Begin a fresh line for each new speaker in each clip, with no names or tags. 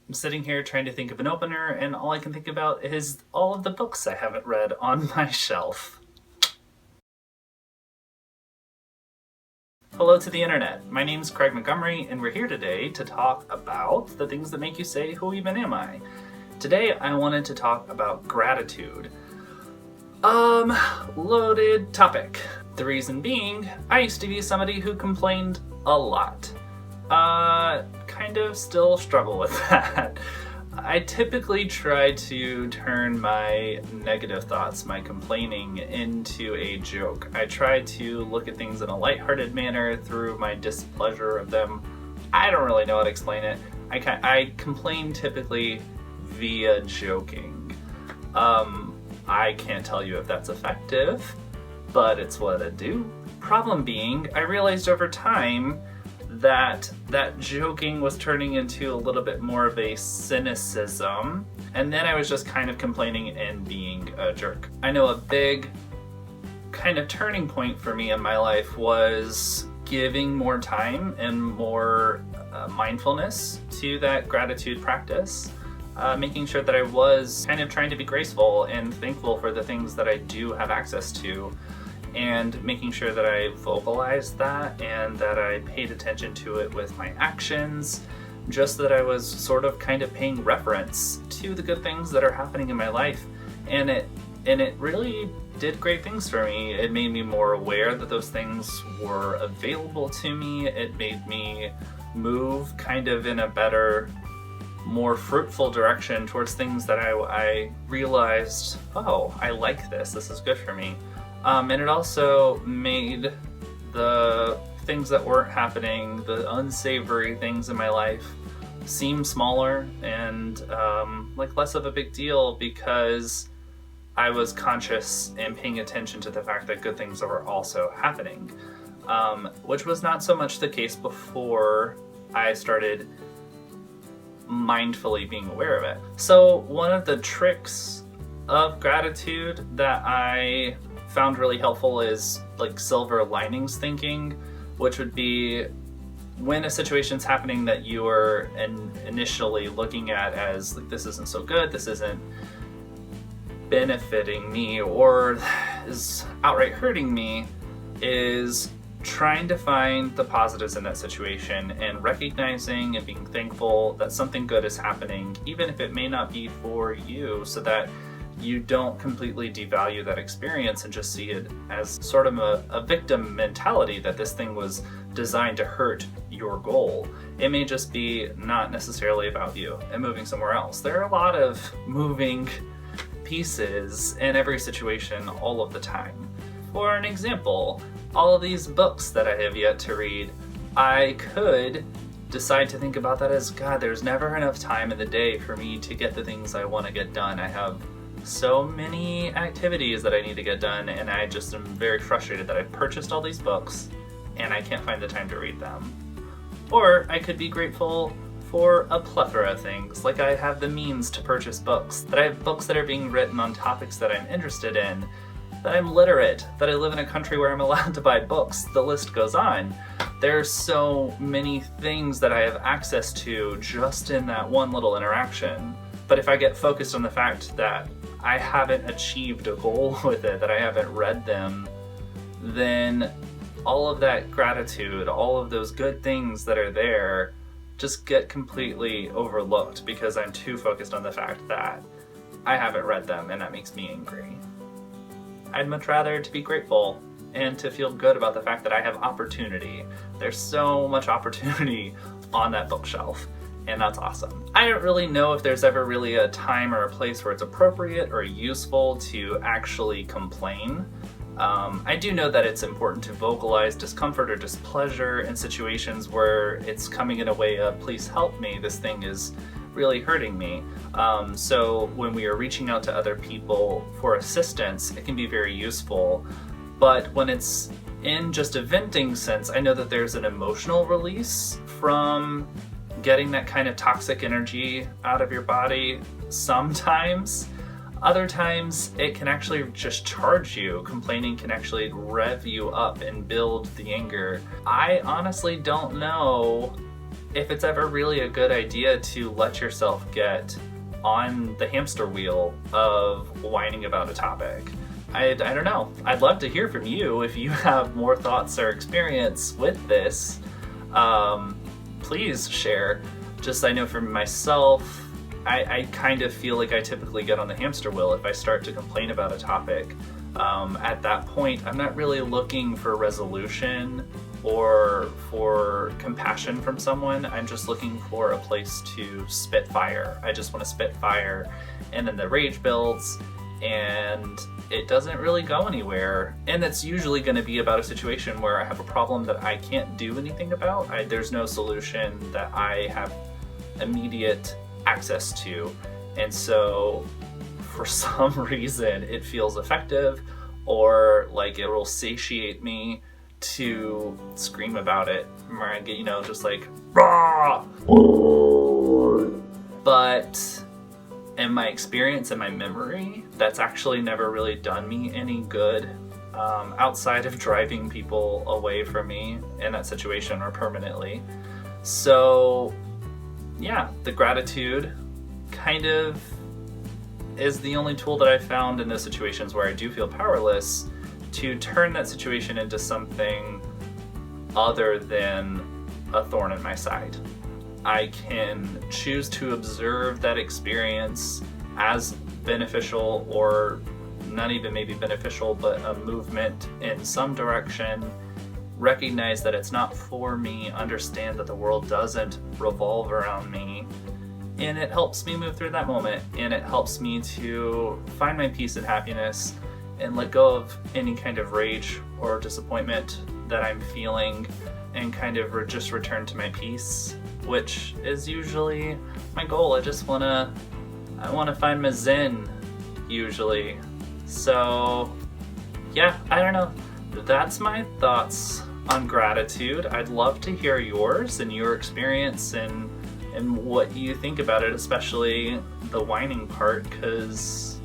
I'm sitting here trying to think of an opener, and all I can think about is all of the books I haven't read on my shelf. Hello to the internet. My name's Craig Montgomery, and we're here today to talk about the things that make you say, who even am I? Today, I wanted to talk about gratitude. Loaded topic. The reason being, I used to be somebody who complained a lot. Kind of still struggle with that. I typically try to turn my negative thoughts, my complaining, into a joke. I try to look at things in a lighthearted manner through my displeasure of them. I don't really know how to explain it. I complain typically via joking. I can't tell you if that's effective, but it's what I do. Problem being, I realized over time that joking was turning into a little bit more of a cynicism, and then I was just kind of complaining and being a jerk. I know a big kind of turning point for me in my life was giving more time and more mindfulness to that gratitude practice. Making sure that I was kind of trying to be graceful and thankful for the things that I do have access to, and making sure that I vocalized that and that I paid attention to it with my actions, just that I was sort of kind of paying reference to the good things that are happening in my life. And it really did great things for me. It made me more aware that those things were available to me. It made me move kind of in a better, more fruitful direction towards things that I realized, oh, I like this is good for me. And it also made the things that weren't happening, the unsavory things in my life, seem smaller and like less of a big deal, because I was conscious and paying attention to the fact that good things were also happening, which was not so much the case before I started mindfully being aware of it. So one of the tricks of gratitude that I found really helpful is like silver linings thinking, which would be when a situation's happening that you are initially looking at as like, this isn't so good, this isn't benefiting me, or is outright hurting me, is trying to find the positives in that situation and recognizing and being thankful that something good is happening, even if it may not be for you, so that you don't completely devalue that experience and just see it as sort of a victim mentality, that this thing was designed to hurt your goal. It may just be not necessarily about you and moving somewhere else. There are a lot of moving pieces in every situation all of the time. For an example, all of these books that I have yet to read, I could decide to think about that as, God, there's never enough time in the day for me to get the things I want to get done. I have so many activities that I need to get done, and I just am very frustrated that I've purchased all these books and I can't find the time to read them. Or I could be grateful for a plethora of things, like I have the means to purchase books, that I have books that are being written on topics that I'm interested in, that I'm literate, that I live in a country where I'm allowed to buy books. The list goes on. There's so many things that I have access to just in that one little interaction. But if I get focused on the fact that I haven't achieved a goal with it, that I haven't read them, then all of that gratitude, all of those good things that are there just get completely overlooked because I'm too focused on the fact that I haven't read them, and that makes me angry. I'd much rather to be grateful and to feel good about the fact that I have opportunity. There's so much opportunity on that bookshelf, and that's awesome. I don't really know if there's ever really a time or a place where it's appropriate or useful to actually complain. I do know that it's important to vocalize discomfort or displeasure in situations where it's coming in a way of, please help me, this thing is really hurting me. So when we are reaching out to other people for assistance, it can be very useful. But when it's in just a venting sense, I know that there's an emotional release from getting that kind of toxic energy out of your body sometimes. Other times it can actually just charge you. Complaining can actually rev you up and build the anger. I honestly don't know if it's ever really a good idea to let yourself get on the hamster wheel of whining about a topic. I don't know. I'd love to hear from you if you have more thoughts or experience with this. Please share. Just, I know for myself, I kind of feel like I typically get on the hamster wheel if I start to complain about a topic. At that point, I'm not really looking for resolution or for compassion from someone. I'm just looking for a place to spit fire. I just want to spit fire, and then the rage builds, and it doesn't really go anywhere. And it's usually going to be about a situation where I have a problem that I can't do anything about. There's no solution that I have immediate access to. And so for some reason it feels effective, or like it will satiate me to scream about it, or I get, just like rah. But in my experience and my memory, that's actually never really done me any good, outside of driving people away from me in that situation or permanently. So yeah, the gratitude kind of is the only tool that I found in those situations where I do feel powerless to turn that situation into something other than a thorn in my side. I can choose to observe that experience as beneficial, or not even maybe beneficial, but a movement in some direction. Recognize that it's not for me, understand that the world doesn't revolve around me, and it helps me move through that moment, and it helps me to find my peace and happiness and let go of any kind of rage or disappointment that I'm feeling, and kind of just return to my peace, which is usually my goal. I want to find my zen, usually. So yeah, I don't know. That's my thoughts on gratitude. I'd love to hear yours and your experience and what you think about it, especially the whining part, because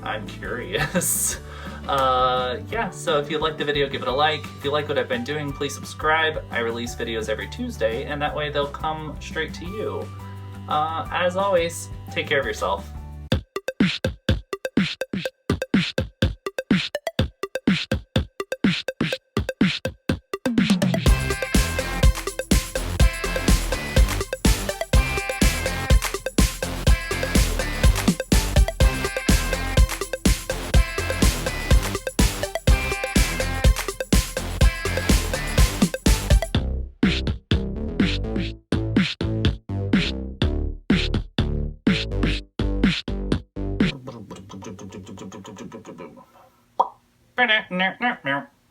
I'm curious. Yeah, so if you like the video, give it a like. If you like what I've been doing, please subscribe. I release videos every Tuesday, and that way they'll come straight to you. As always, take care of yourself.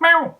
Meow.